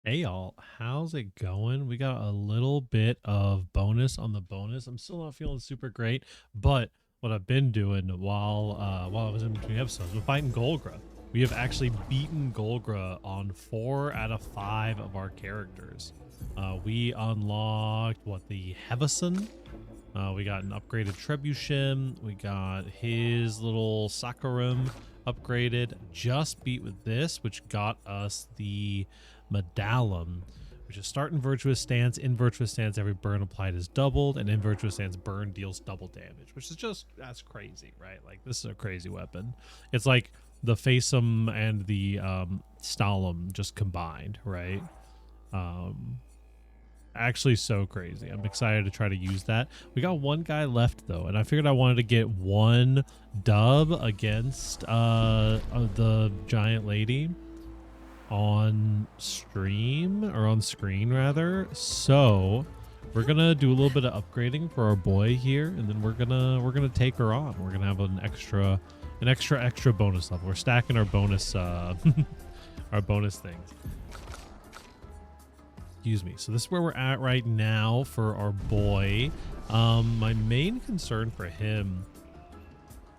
Hey y'all, how's it going? We got a little bit of bonus on the bonus. I'm still not feeling super great, but what I've been doing while I was in between episodes, we're fighting Golgra. We have actually beaten Golgra on 4 out of 5 of our characters. We unlocked the Hevison. We got an upgraded Trebuchet. We got his little Sakarim upgraded. Just beat with this, which got us the Medallum, which is start in Virtuous Stance. In Virtuous Stance, every burn applied is doubled, and in Virtuous Stance, burn deals double damage, which is that's crazy, right? Like, this is a crazy weapon. It's like the Facem and the Stalum just combined, right? Actually so crazy. I'm excited to try to use that. We got one guy left though, and I figured I wanted to get one dub against the giant lady on stream, or on screen rather. So we're gonna do a little bit of upgrading for our boy here, and then we're gonna take her on. We're gonna have an extra bonus level. We're stacking our bonus our bonus things. Excuse me. So this is where we're at right now for our boy. My main concern for him,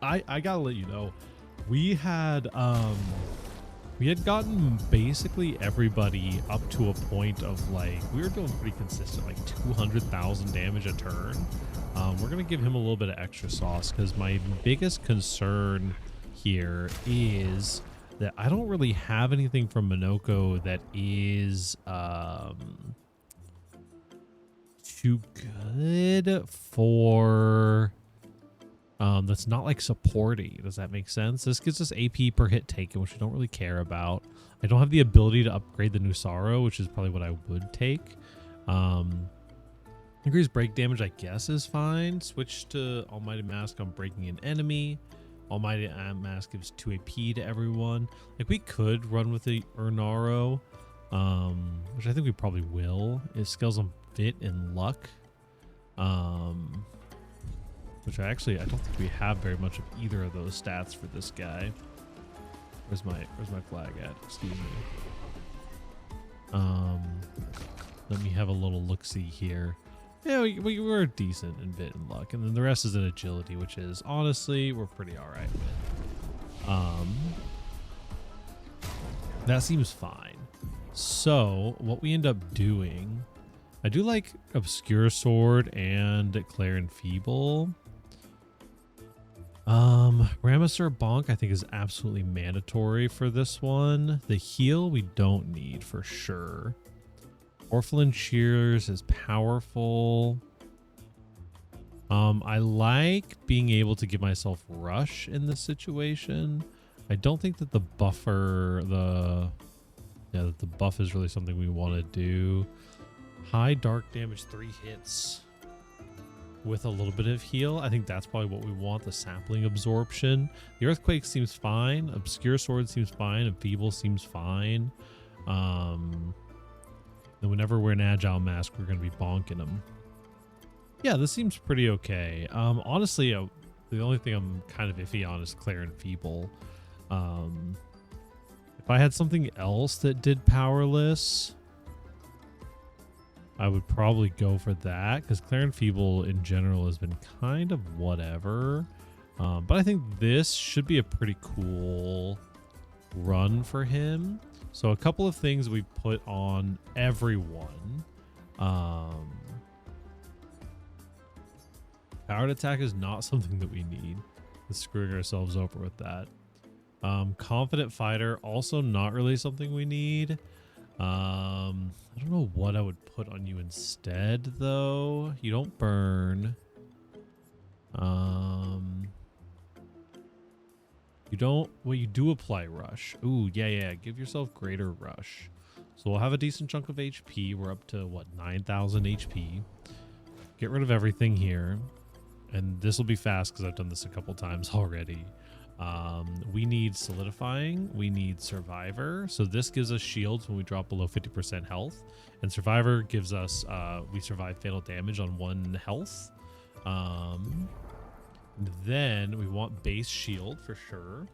I gotta let you know, we had gotten basically everybody up to a point of, like, we were doing pretty consistent, like 200,000 damage a turn. We're gonna give him a little bit of extra sauce because my biggest concern here is that I don't really have anything from Minoko that is too good for that's not like supporty. Does that make sense? This gives us AP per hit taken, which we don't really care about. I don't have the ability to upgrade the Nusaro, which is probably what I would take. Increased break damage, I guess, is fine. Switch to Almighty Mask on breaking an enemy. Almighty Mask gives 2 AP to everyone. Like, we could run with the Urnaro, which I think we probably will. It scales on Fit and Luck, which I don't think we have very much of either of those stats for this guy. Where's my flag at? Excuse me. Let me have a little look-see here. Yeah, we were decent in Vit and Luck, and then the rest is in Agility, which is, honestly, we're pretty all right with. That seems fine. So what we end up doing, I do like Obscure Sword and Clair and Feeble. Ramasseur Bonk I think is absolutely mandatory for this one. The heal we don't need for sure. Orphelin Shears is powerful. I like being able to give myself rush in this situation. I don't think that the buffer, that the buff is really something we want to do. High dark damage, 3 hits with a little bit of heal. I think that's probably what we want. The sampling absorption. The earthquake seems fine. Obscure sword seems fine. And feeble seems fine. And whenever we're an agile mask, we're going to be bonking them. Yeah, this seems pretty okay. Honestly, the only thing I'm kind of iffy on is Clair and Feeble. If I had something else that did powerless, I would probably go for that, because Clair and Feeble in general has been kind of whatever. But I think this should be a pretty cool run for him. So a couple of things we put on everyone. Powered attack is not something that we need. We're screwing ourselves over with that. Confident fighter, also not really something we need. I don't know what I would put on you instead, though. You don't burn. You don't, well, you do apply rush. Ooh, yeah. Give yourself greater rush. So we'll have a decent chunk of HP. We're up to, what, 9,000 HP. Get rid of everything here. And this will be fast because I've done this a couple times already. We need solidifying. We need survivor. So this gives us shields when we drop below 50% health. And survivor gives us, we survive fatal damage on 1 health. Then we want base shield for sure.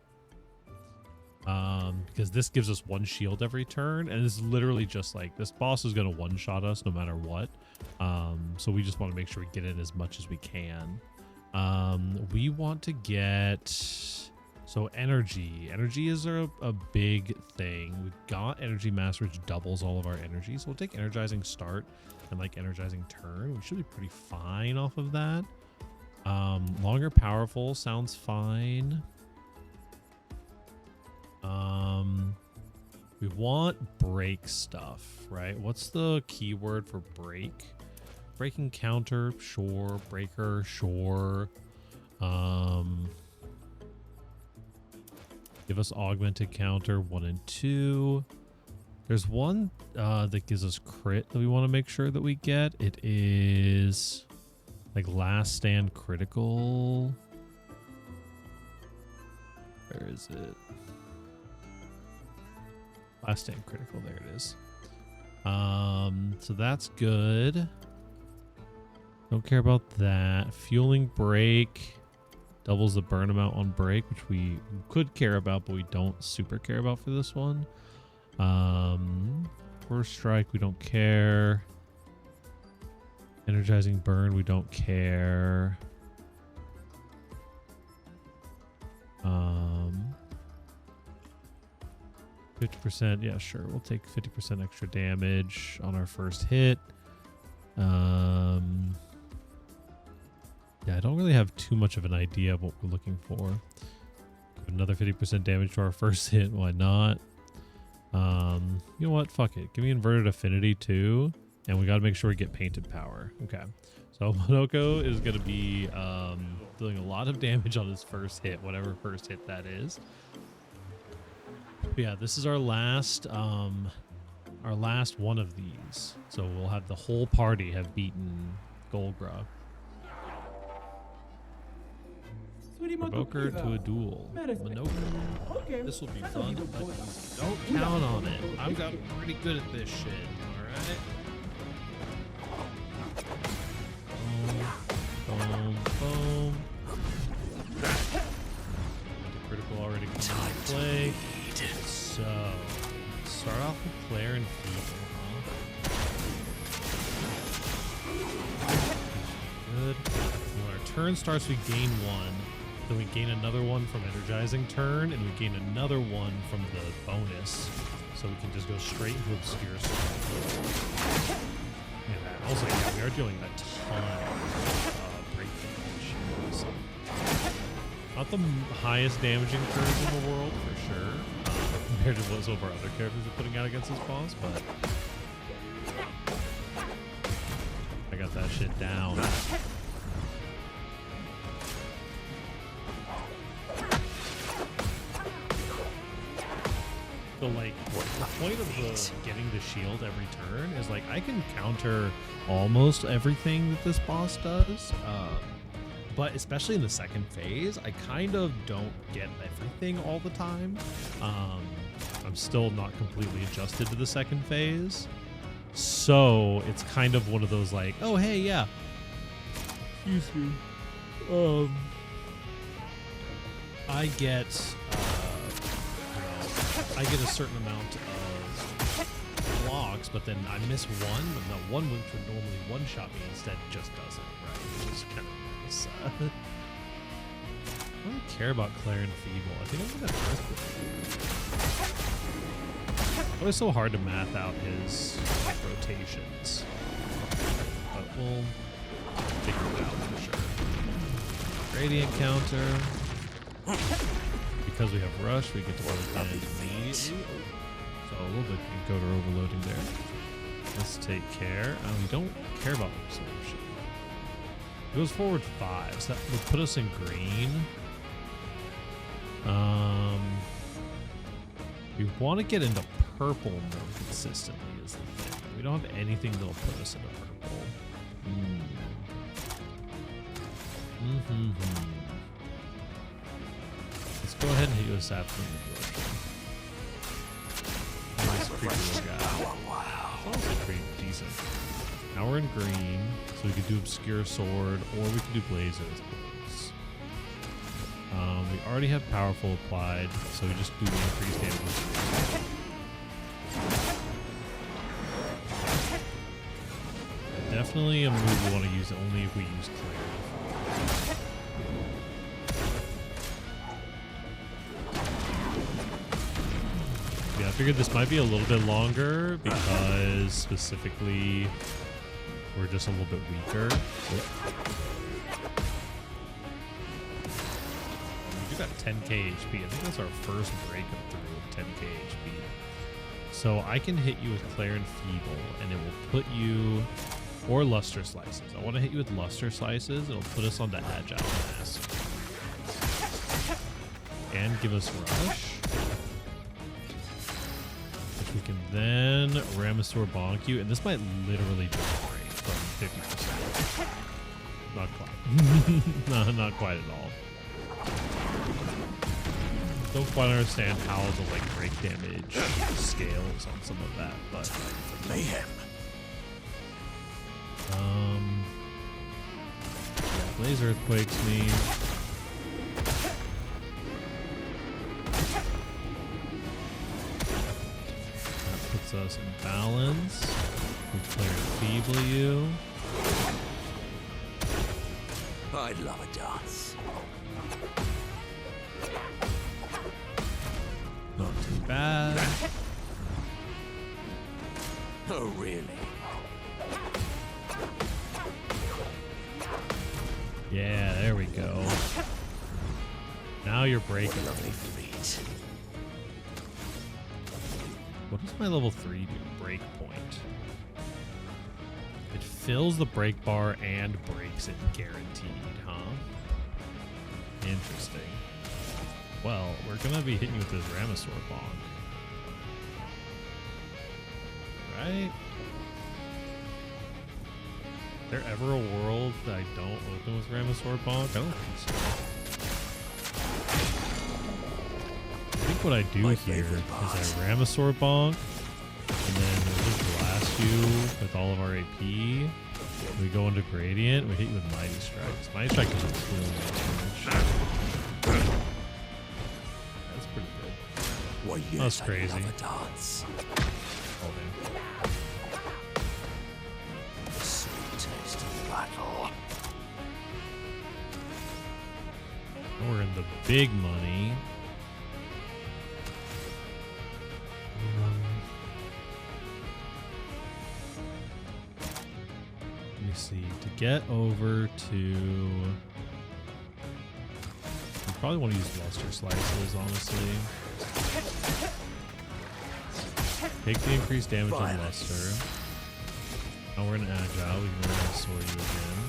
Because this gives us 1 shield every turn, and it's literally just like this boss is going to one-shot us no matter what. So we just want to make sure we get in as much as we can. We want to get, so energy is a big thing. We've got energy master, which doubles all of our energy, so we'll take energizing start and like energizing turn. We should be pretty fine off of that. Longer powerful sounds fine. We want break stuff, right? What's the keyword for break? Breaking counter, sure. Breaker, sure. Give us augmented counter 1 and 2. There's one that gives us crit that we want to make sure that we get. It is like last stand critical. Where is it? Last stand critical, there it is. So that's good. Don't care about that. Fueling break doubles the burn amount on break, which we could care about, but we don't super care about for this one. First strike, we don't care. Energizing burn, we don't care. 50%, yeah, sure. We'll take 50% extra damage on our first hit. Yeah, I don't really have too much of an idea of what we're looking for. Give another 50% damage to our first hit. Why not? You know what? Fuck it. Give me inverted affinity too. And we got to make sure we get painted power. Okay. So Monoko is going to be doing a lot of damage on his first hit, whatever first hit that is. But yeah, this is our last one of these. So we'll have the whole party have beaten Golgra. Provoker to a duel. Monoko. Okay. This will be fun, but don't count on it. I've got pretty good at this shit. Alright. Boom, boom. The critical already comes into play. So, start off with Clair and Feeble, huh? Good. When our turn starts, we gain 1. Then we gain another one from energizing turn, and we gain another one from the bonus. So we can just go straight into Obscure. And also, yeah, we are dealing a ton of break damage. So, not the highest damaging turns in the world, for sure, compared to what some of our other characters are putting out against this boss, but I got that shit down. So, like, the point of getting the shield every turn is, like, I can counter almost everything that this boss does. But especially in the second phase, I kind of don't get everything all the time. I'm still not completely adjusted to the second phase. So, it's kind of one of those, like, oh, hey, yeah. Excuse me. I get a certain amount of blocks, but then I miss one, but that one which would normally one-shot me instead just doesn't, right? Which is kind of nice. I don't care about Clair and Feeble. I think I'm going to Earthquake. It was so hard to math out his rotations, but we'll figure it out for sure. Radiant counter. Because we have rush, we get to overcome it immediately. So a little bit encoder overloading there. Let's take care. We don't care about absorption. It goes forward 5, so that would put us in green. We want to get into purple more consistently is the thing. We don't have anything that'll put us into purple. Let's go ahead and hit you with Sapphire. Nice creepy little guy. It's also pretty decent. Now we're in green, so we could do Obscure Sword, or we could do Blazers. We already have powerful applied, so we just do the increased damage. Definitely a move we want to use only if we use Clair. Yeah, I figured this might be a little bit longer because specifically we're just a little bit weaker. We got 10k HP. I think that's our first breakup through of 10k HP. So I can hit you with Clair and Feeble, and it will put you, or Luster Slices. I want to hit you with Luster Slices. It'll put us onto Agile Mask. And give us Rush. Which we can then Ramasaur Bonk you, and this might literally just break from 50%. Not quite. No, not quite at all. Don't quite understand how the break damage scales on some of that, but mayhem. Yeah, Blaze Earthquakes me. That puts us in balance. We Clair Feeble you. I'd love a dance. Not too bad. Oh, really? Yeah, there we go. Now you're breaking. Lovely feet. What does my level 3 do? Break point. It fills the break bar and breaks it guaranteed, huh? Interesting. Well, we're gonna be hitting you with this Ramasaur Bonk. Right? Is there ever a world that I don't open with Ramasaur Bonk? I don't think so. I think what I do here is I Ramasaur Bonk, and then we'll just blast you with all of our AP. We go into Gradient, we hit you with Mighty Strikes. Mighty Strike is really damage. That's pretty good. Well, yes, That's crazy. I'd love a dance. Hold in. Sweet taste of battle. Now we're in the big money. Let me see. To get over to... We probably want to use Luster Slices, honestly. Take the increased damage on Luster. Now we're in Agile. We can Ramasaur you again.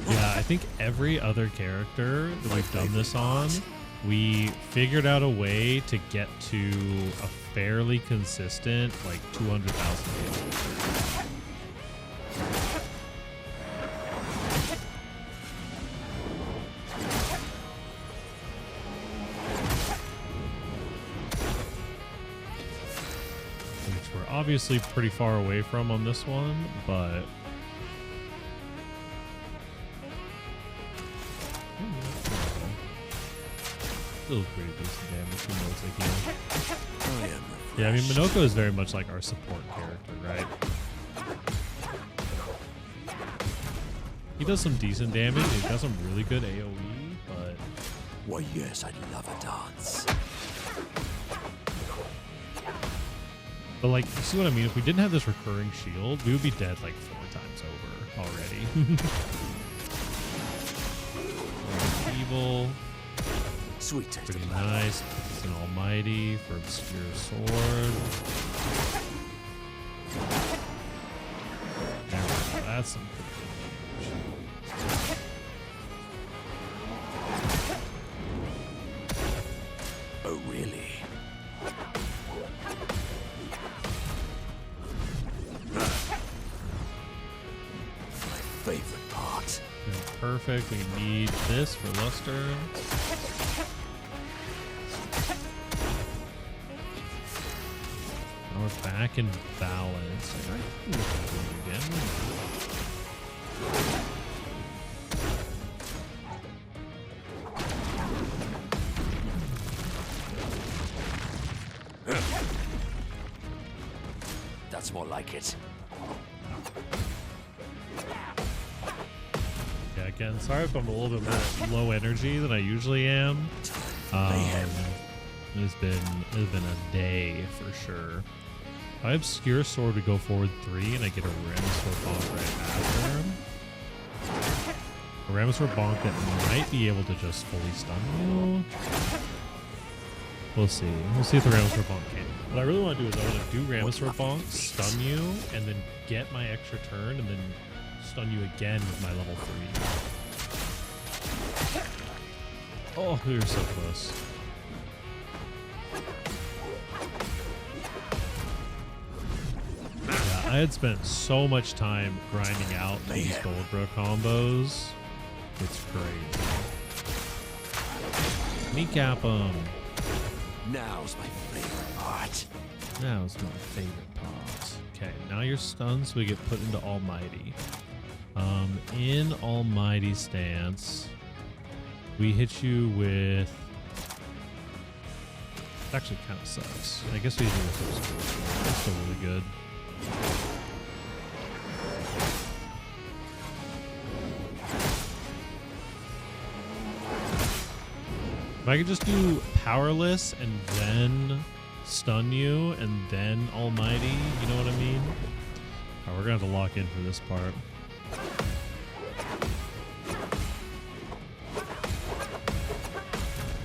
Yeah, I think every other character that we've done this on, we figured out a way to get to a fairly consistent, 200,000 damage. Which we're obviously pretty far away from on this one, but... Still pretty decent damage. Who knows, yeah, I mean, Minoko is very much like our support character, right? He does some decent damage. He does some really good AoE, but... Why, yes, I'd love a dance. But, you see what I mean? If we didn't have this recurring shield, we would be dead, 4 times over already. Evil. Sweet taste. Pretty nice. It's an Almighty for Obscure Sword. There we go. That's some pretty good damage. Oh, really? My favorite part. Okay, perfect. We need this for Luster. Now we're back in balance. I can look at it again. That's more like it. Yeah, again, sorry if I'm a little bit more low energy than I usually am. It's been a day for sure. I Obscure Sword to go forward 3 and I get a Ramsor Bonk right after him. A Ramsor Bonk that might be able to just fully stun you. We'll see. We'll see if the Ramsor Bonk can. What I really want to do is I want to do Ramsor Bonk, stun you, and then get my extra turn and then stun you again with my level 3. Oh, we were so close. I had spent so much time grinding out these Golgra combos. It's crazy. Kneecap them. Now's my favorite part. Now's my favorite part. Okay, now you're stunned, so we get put into Almighty. In Almighty stance, we hit you with... It actually kind of sucks. I guess we do with Obscur. That's still really good. If I could just do Powerless and then stun you and then Almighty, you know what I mean? Alright, we're gonna have to lock in for this part.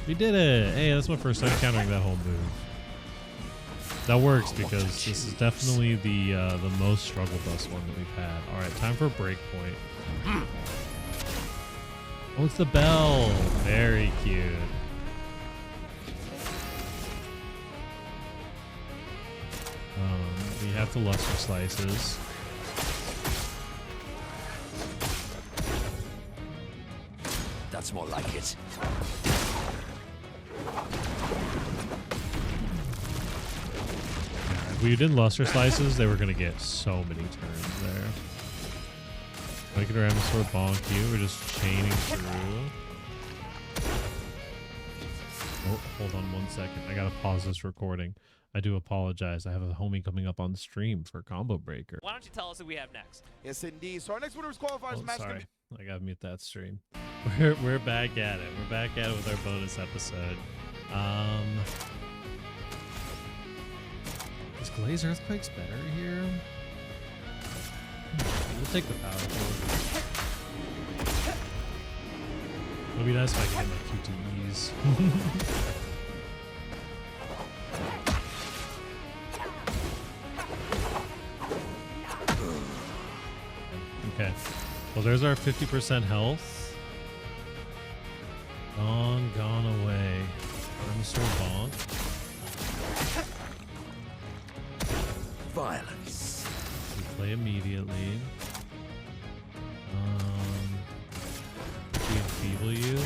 We did it! Hey, that's my first time countering that whole move. That works because this is definitely the most struggle bus one that we've had. All right, time for breakpoint. Oh, it's the bell. Very cute. We have the Luster Slices. That's more like it. If we did Luster Slices, they were going to get so many turns there. Make it around to sort of bonk you. We're just chaining through. Oh, hold on 1 second. I got to pause this recording. I do apologize. I have a homie coming up on the stream for Combo Breaker. Why don't you tell us who we have next? Yes, indeed. So our next winner is qualifiers match. Sorry. I got to mute that stream. We're back at it. We're back at it with our bonus episode. Is Glaze Earthquake's better here? We'll take the power forward. It'll be nice if I can get my QTEs. Okay. Well, there's our 50% health. Gone away. I'm so bonk. Violence. We play immediately. We enfeeble you.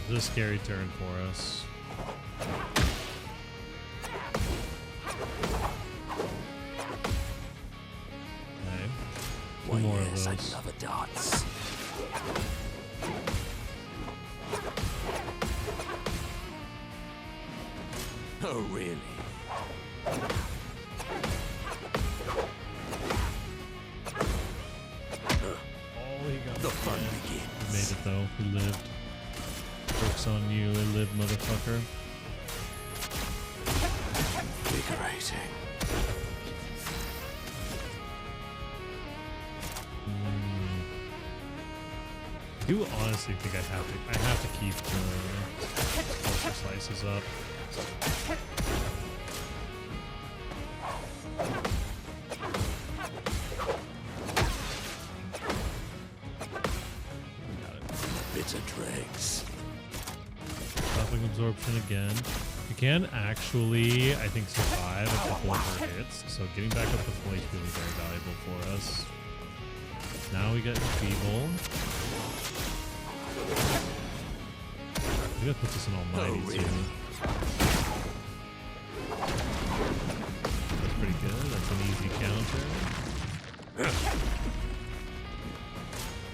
This is a scary turn for us. Okay. Two more of those. I love a dance. Oh, really? The fun begins. We made it though. We lived. Joke's on you. We lived, motherfucker. Invigorating. I do honestly think I have to keep the Ultra Slices up. Got it. Bitter dregs. Stopping absorption again. You can actually, I think, survive a couple of her hits, so getting back up to full HP will be very valuable for us. Now we get Enfeeble. I'm gonna put this in Almighty Oh, really? too. easy counter.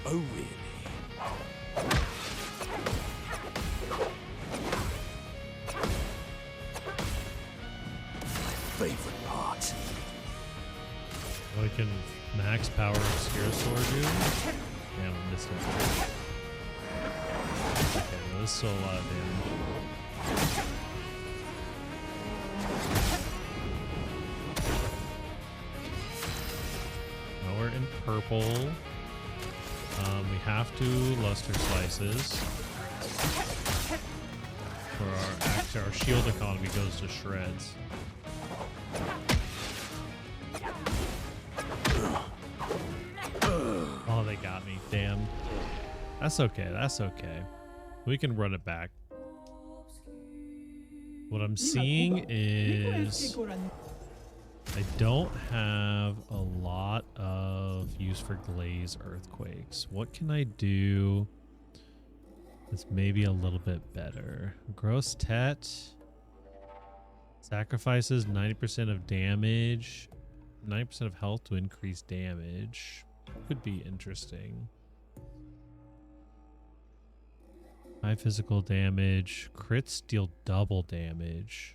Oh, really? My favorite part. Oh, I can max power obscure sword, dude. Damn, I missed it. Okay, no, this is still a lot of damage. Now we're in purple. We have to luster slices. For our shield economy goes to shreds. Oh, they got me. Damn. That's okay. That's okay. We can run it back. What I'm seeing is I don't have a lot of use for glaze earthquakes. What can I do that's maybe a little bit better? Gross Tet sacrifices 90% of damage, 90% of health to increase damage. Could be interesting. High physical damage. Crits deal double damage.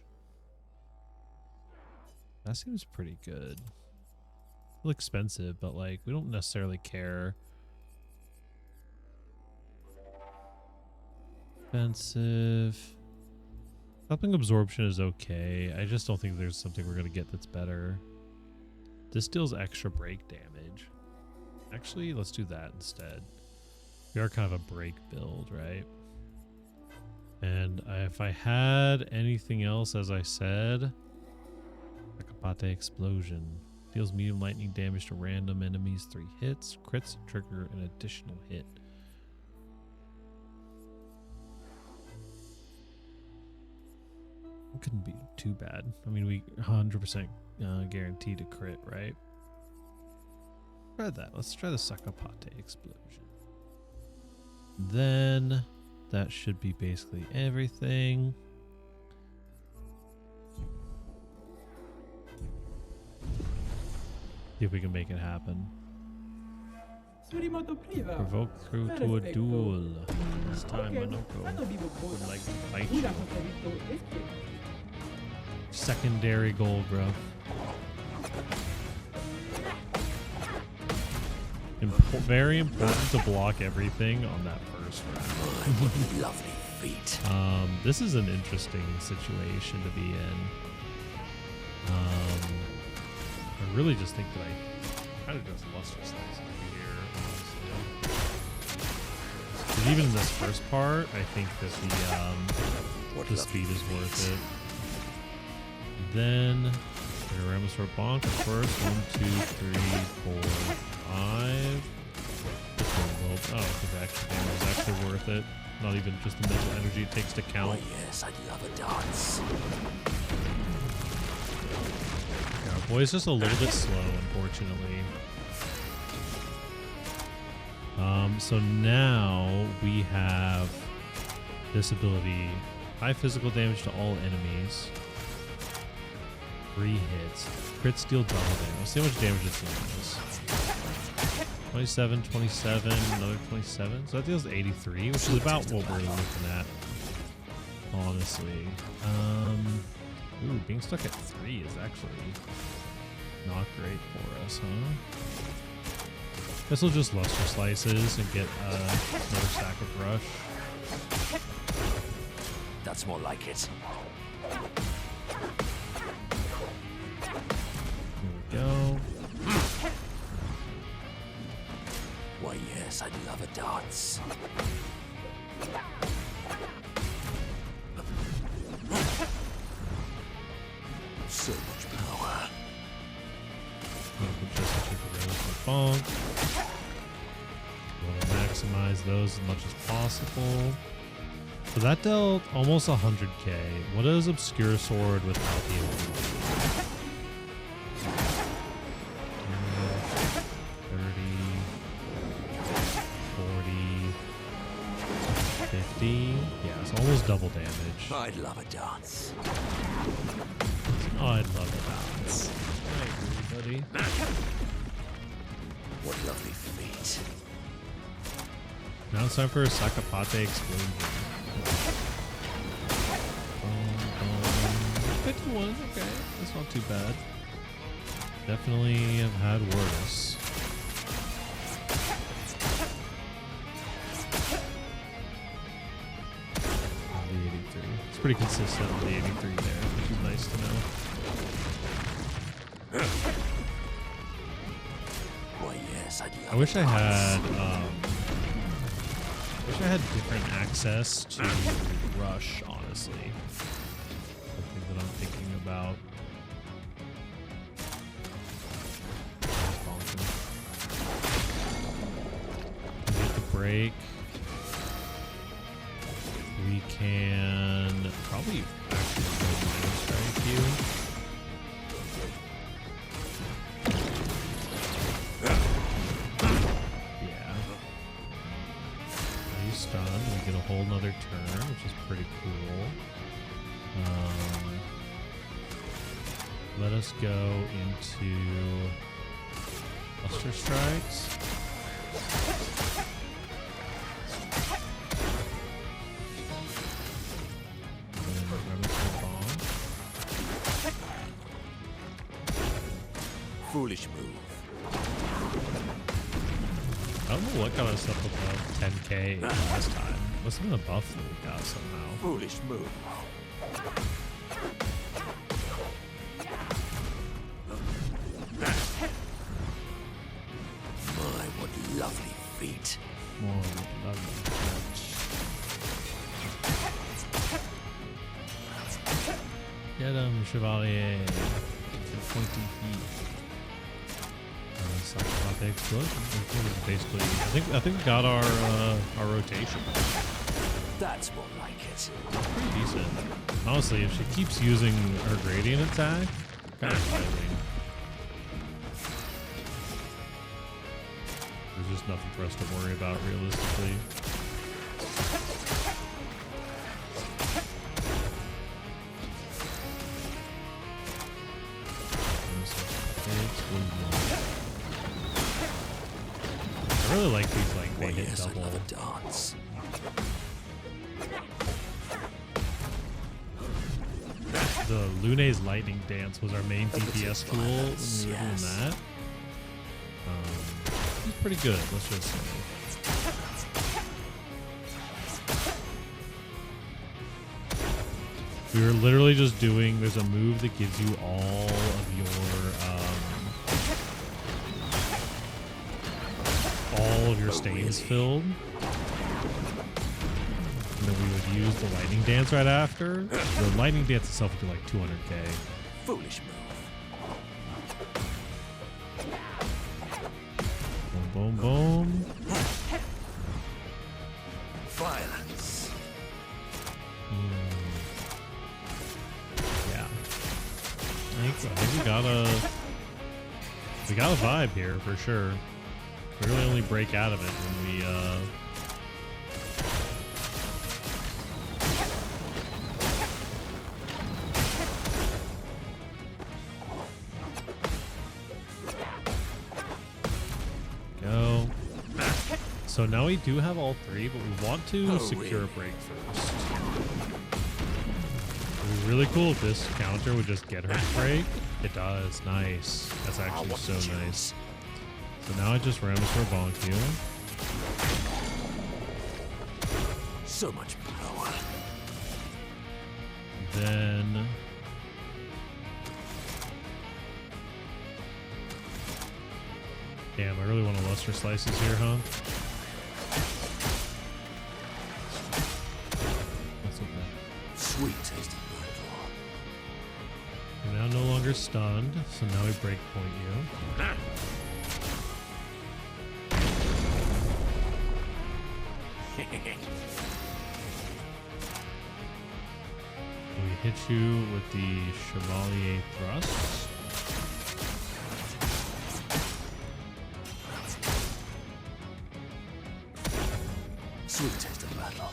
That seems pretty good. A little expensive, but like we don't necessarily care. Expensive. Helping absorption is okay. I just don't think there's something we're gonna get that's better. This deals extra break damage. Actually, let's do that instead. We are kind of a break build, right? And if I had anything else, as I said, Akapate Explosion. Deals medium lightning damage to random enemies 3 hits. Crits trigger an additional hit. It couldn't be too bad. I mean, we 100% guaranteed a crit, right? Try that. Let's try the Sakapate Explosion. Then that should be basically everything. See if we can make it happen. Provoke through to a duel. This time Manoko would like to fight you. Secondary Golgra. Very important to block everything on that first round. What lovely feet. This is an interesting situation to be in. I really just think that I kind of just luster slice here, honestly. But even in this first part, I think that the speed is worth it. Then Ramasaur Bonk first. 1, 2, 3, 4, 5. Oh, the extra damage is actually worth it. Not even just the mental energy it takes to count. Oh yes, I'd love a dance. Yeah, our boy's just a little bit slow, unfortunately. So now we have this ability: high physical damage to all enemies. 3 hits. Crits deal double damage. Let's see how much damage this thing does. 27, 27, another 27. So that deals 83, which is about what we're looking at, honestly. Ooh, being stuck at 3 is actually not great for us, huh? Guess we'll just luster slices and get another stack of brush. That's more like it. Here we go. Why yes, I'd love a dance. So much power. Just check the rails for bonk. Want to maximize those as much as possible. So that dealt almost 100k. What is Obscure Sword without the ability? 50. Yeah, it's almost double damage. I'd love a dance. Oh, I'd love a dance. I agree, buddy. What lovely feet. Now it's time for a Sakapate explosion. 51, okay. That's not too bad. Definitely have had worse. The 83. It's pretty consistent on the 83 there, which is nice to know. Why, yes, I wish I had different access to rush, honestly. Something that I'm thinking about. Get the break. We can probably actually go minus strike you. Done. We get a whole nother turn, which is pretty cool. Let us go into Buster Strikes. And then Reminiscent Bomb. Foolish move. I don't know what got us up above 10k last time. Must have been a buff that we got somehow. Foolish move. My, what lovely feet. More lovely touch. Get him, Chevalier. Pointy feet. Sakapate explosion. Basically, I think we got our rotation. That's more like it. Pretty decent. Honestly, if she keeps using her gradient attack, kind of fighting. There's just nothing for us to worry about realistically. I really like these like they hit double. Another dance. The Lune's lightning dance was our main DPS tool when we were doing that. It was pretty good, let's just say. We were literally just doing, there's a move that gives you all of your stains filled. And then we would use the lightning dance right after. The lightning dance itself would do like 200k. Foolish move. Boom, boom, boom. Violence. Yeah. I think we got a vibe here for sure. We really only break out of it when we go. So now we do have all three, but we want to secure a break first. It would be really cool if this counter would just get her to break. It does. Nice. That's actually so nice. So now I just Ramisaur bonk you. So much power. Then damn, I really want to Luster Slices here, huh? That's okay. Sweet tasting battle. You're now no longer stunned, so now we break point you. We hit you with the Chevalier Thrust. Sweet taste of battle.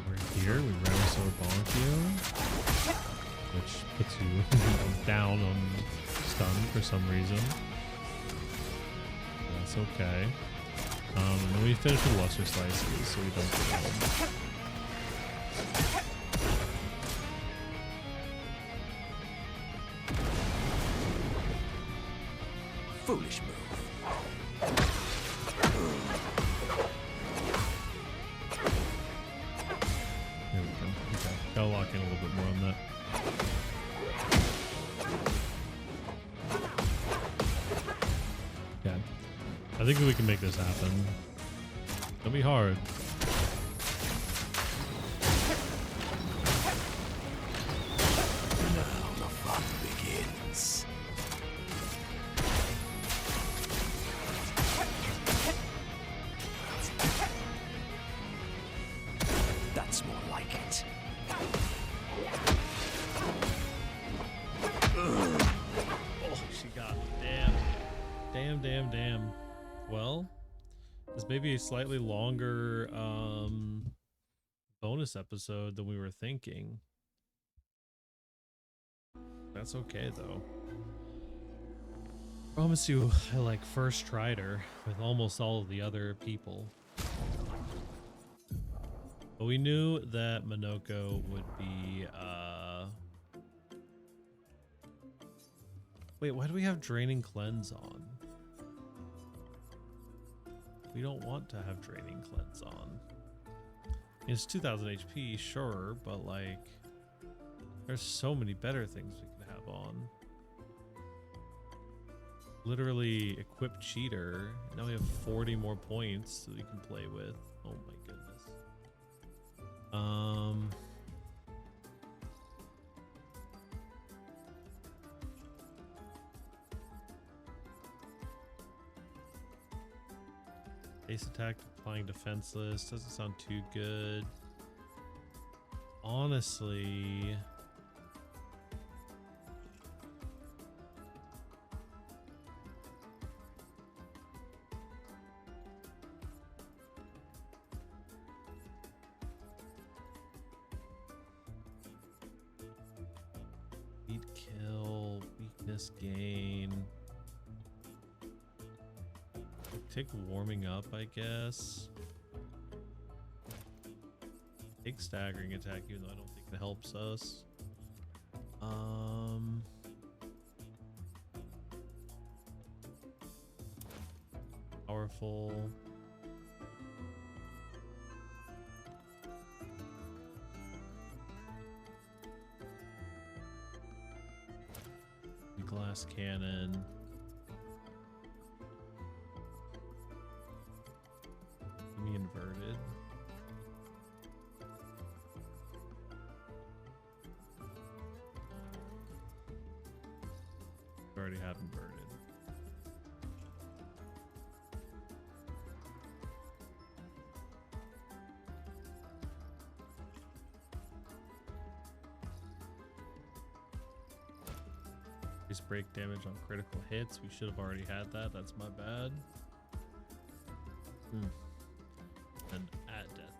We're here, we Ramisaur bonk you, which puts you down on stunned for some reason. That's okay. And then we finish with Luster Slices so we don't get home. Foolish move. Here we go. Okay. Gotta lock in a little bit more on that. Okay. I think we can make this happen. It'll be hard. Now the fun begins. That's more like it. Oh, she got me. Damn. Damn, damn, damn. Well, this may be a slightly longer bonus episode than we were thinking. That's okay, though. I promise you, I like first tried her with almost all of the other people. But we knew that Minoko would be, Wait, why do we have Draining Cleanse on? We don't want to have Draining Cleanse on. It's 2000 HP, sure, but like, there's so many better things we can have on. Literally equip Cheater. Now we have 40 more points that we can play with. Oh my goodness. Base attack, applying defenseless. Doesn't sound too good. Honestly, speed kill, weakness gain. Take warming up, I guess. Take staggering attack, even though I don't think it helps us. Powerful. Glass cannon. Inverted. We already have inverted. Increase break damage on critical hits. We should have already had that. That's my bad. And at death.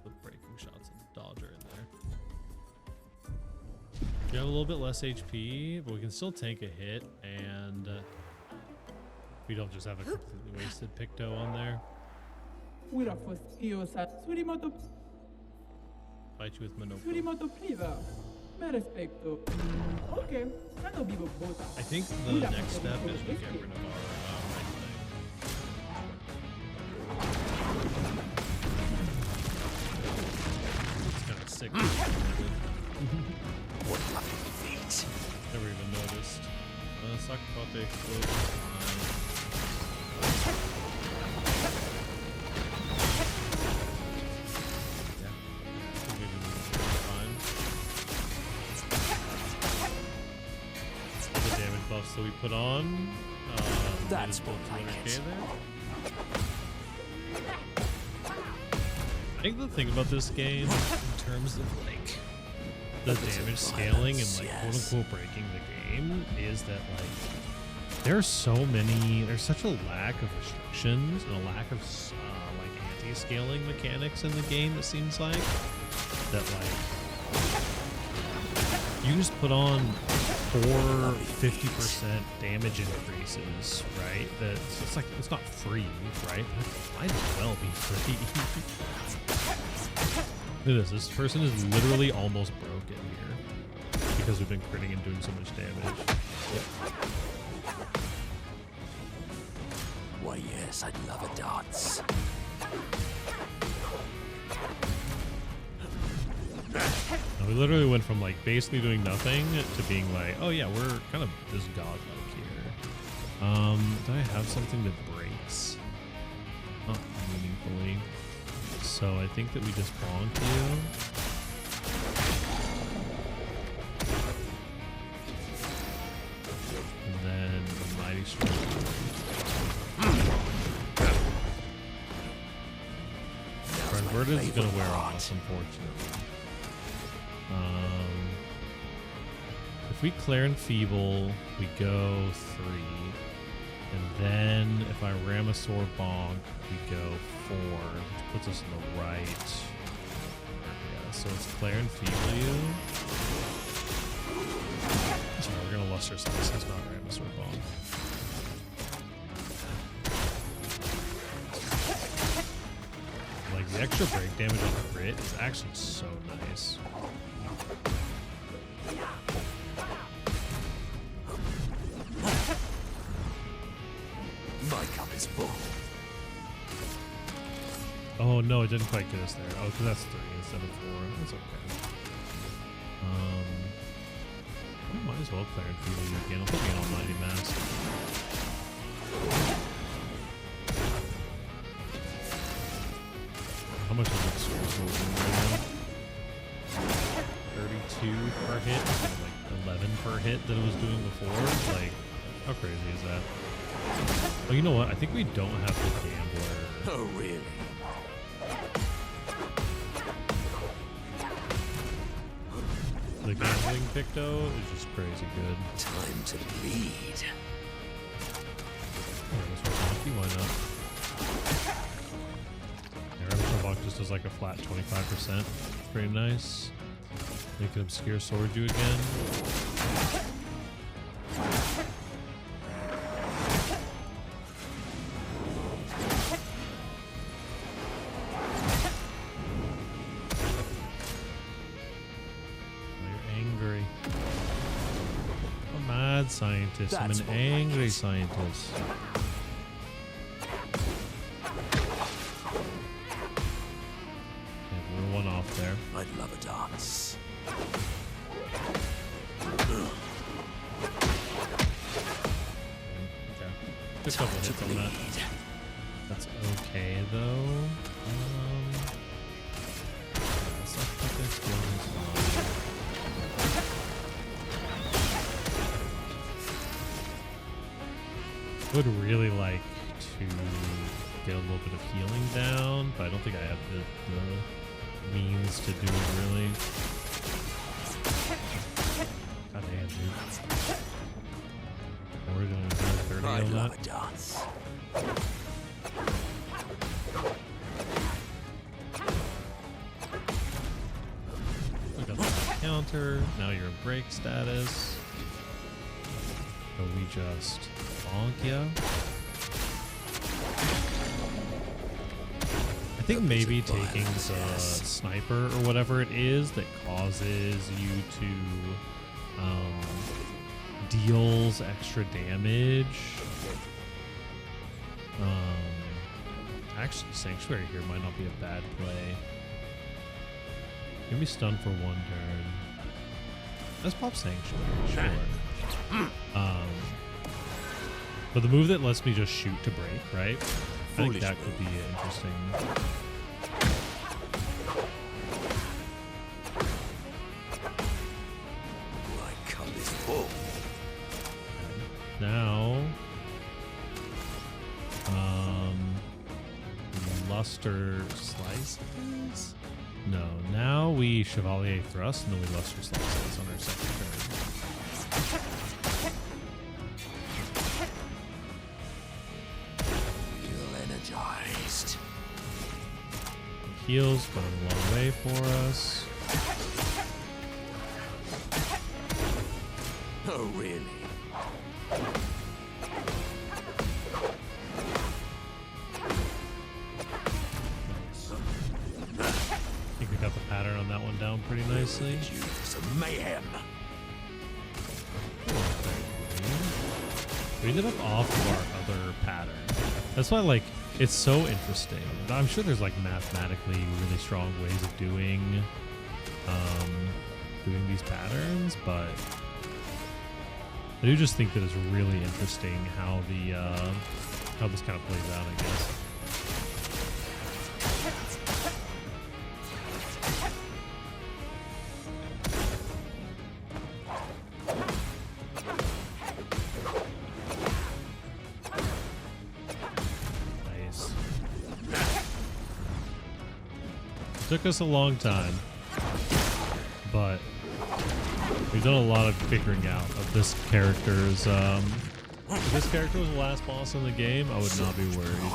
Put breaking shots and dodger in there. We have a little bit less HP, but we can still tank a hit, and we don't just have a completely wasted Picto on there. Fight you with Minoko. I think the next step is we get rid of our right thing. Sick. What lucky feet. Never even noticed. Sakapate explodes. Yeah. Fine. The damage buffs that we put on. That's what I there. I think the thing about this game, in terms of like the damage scaling and like quote unquote breaking the game, is that like there's such a lack of restrictions and a lack of like anti-scaling mechanics in the game. It seems like that like you just put on 4 50% damage increases, right? It's like it's not free, right? But it might as well be free. Look at this. This person is literally almost broken here because we've been critting and doing so much damage. Yep. Why, yes, I'd love a dance. Now, we literally went from like basically doing nothing to being like, oh yeah, we're kind of this godlike here. Do I have something that breaks? Not meaningfully. So I think that we just bonk you. And then the mighty strike. Our inverted is gonna wear off, unfortunately. If we Clair and Feeble, we go 3. And then if I Ramasaur Bonk, we go 4, which puts us in the right. Yeah, so it's Clair and Feeble you. Sorry, we're gonna Luster Slice, it's not Ramasaur Bonk. Like the extra break damage on the crit is actually so nice. My cup is full. Oh no, it didn't quite get us there. Oh, because that's 3 instead of 4. That's okay. I might as well Clair and Feeble you again. I'll put me on Almighty Mask. How much is it score right now? 32 per hit, instead of like 11 per hit that it was doing before. Like, how crazy is that? Oh, you know what? I think we don't have the Gambler. Oh, really? The Gambling Picto is just crazy good. Time to bleed. Oh, this one's lucky, why not? Yeah, Ramasaur Bonk just does like a flat 25%. Pretty nice. They can Obscure Sword you again. Scientist. That's I'm an angry scientist. Okay, we're one off there. I'd love a dance. Okay. Just a couple hits on that. That's okay though. That's not fucking experience. Would really like to get a little bit of healing down, but I don't think I have the means to do it really. God damn, dude. We're doing 30 I'd on love that. a dance. We got the counter. Now you're in break status. So we just bonk ya. I think maybe taking the sniper or whatever it is that causes you to deals extra damage. Actually, Sanctuary here might not be a bad play. Give me stun for 1 turn. Let's pop Sanctuary, sure. But the move that lets me just shoot to break, right? I think that could be interesting. My cup is full. Now, Luster Slices? No, now we Chevalier Thrust and then we Luster Slices on our second turn. Feel energized. Heals going a long way for us. Oh, Oh, really? I think we got the pattern on that one down pretty nicely. Some mayhem. We ended up off of our other pattern. That's why, like, it's so interesting. I'm sure there's like mathematically really strong ways of doing these patterns, but I do just think that it's really interesting how the how this kind of plays out, I guess. Took us a long time, but we've done a lot of figuring out of this character's. If this character was the last boss in the game, I would not be worried.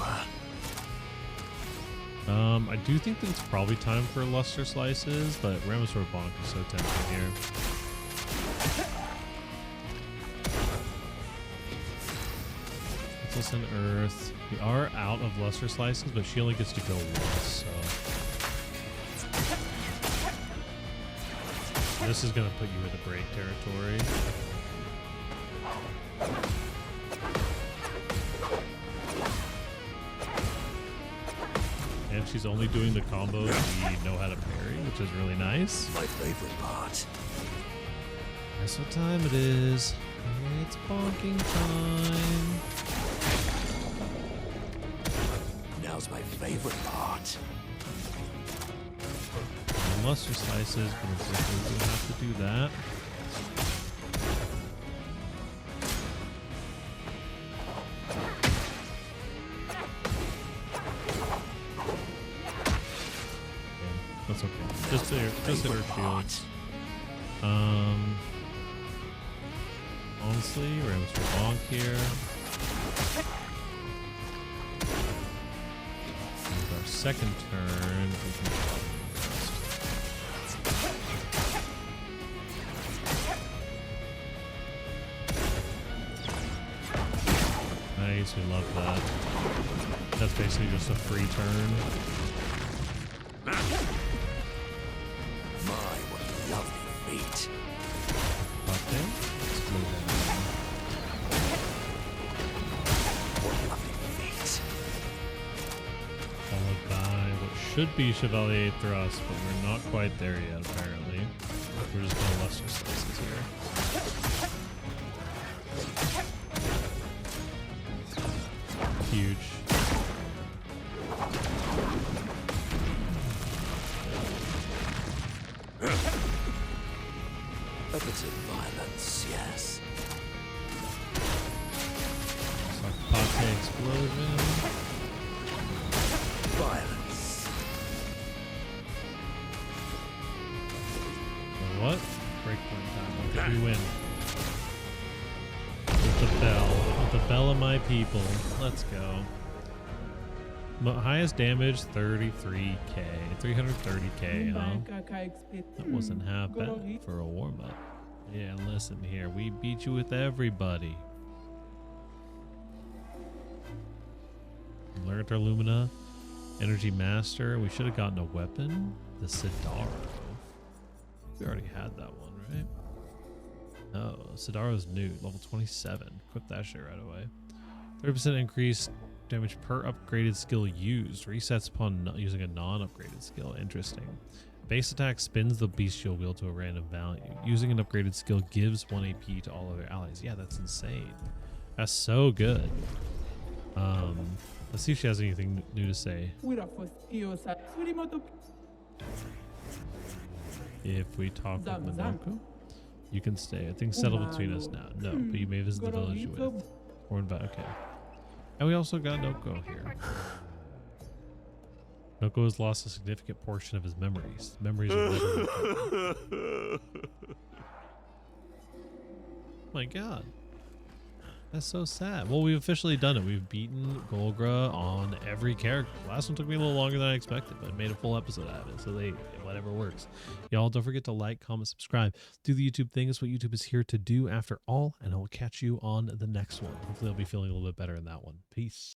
I do think that it's probably time for Luster Slices, but Ramosaur Bonk is so tempting here. Puts us in Earth. We are out of Luster Slices, but she only gets to go once, so. This is going to put you in the break territory. And she's only doing the combos we know how to parry, which is really nice. My favorite part. Guess what time it is? It's bonking time. Now's my favorite part. Luster Slices, but it's like we do have to do that. Okay, that's okay. Just hit her shields. Honestly, Ramosaur Bonk here. With our second turn, we can nice, we love that. That's basically just a free turn. My, what lovely feet. Okay, let's go down. What lovely feet. Followed by what should be Chevalier Thrust, but we're not quite there yet, apparently. We're just going to Luster Slices here. Huge. A bit of violence, yes. Pate Explosion. Violence. What? Breakpoint time. Okay, we win. With the bell. With the bell of my people. Let's go. Highest damage 33k. 330k, huh? That wasn't half bad for a warm-up. Yeah, listen here. We beat you with everybody. Learned our Lumina. Energy Master. We should have gotten a weapon. The Sidaro. We already had that one, right? Oh, Sidaro's new. Level 27. Equip that shit right away. 30% increase damage per upgraded skill used. Resets upon using a non-upgraded skill. Interesting. Base attack spins the bestial wheel to a random value. Using an upgraded skill gives 1 AP to all other allies. Yeah, that's insane. That's so good. Let's see if she has anything new to say. If we talk with Minoko, you can stay. I think settle between us now. No, but you may visit the village with. Or invite. Okay. And we also got Noko here. Noko has lost a significant portion of his memories. Memories are never. My God. That's so sad. Well, we've officially done it. We've beaten Golgra on every character. Last one took me a little longer than I expected, but I made a full episode out of it. So whatever works. Y'all don't forget to like, comment, subscribe. Do the YouTube thing. It's what YouTube is here to do after all. And I will catch you on the next one. Hopefully I'll be feeling a little bit better in that one. Peace.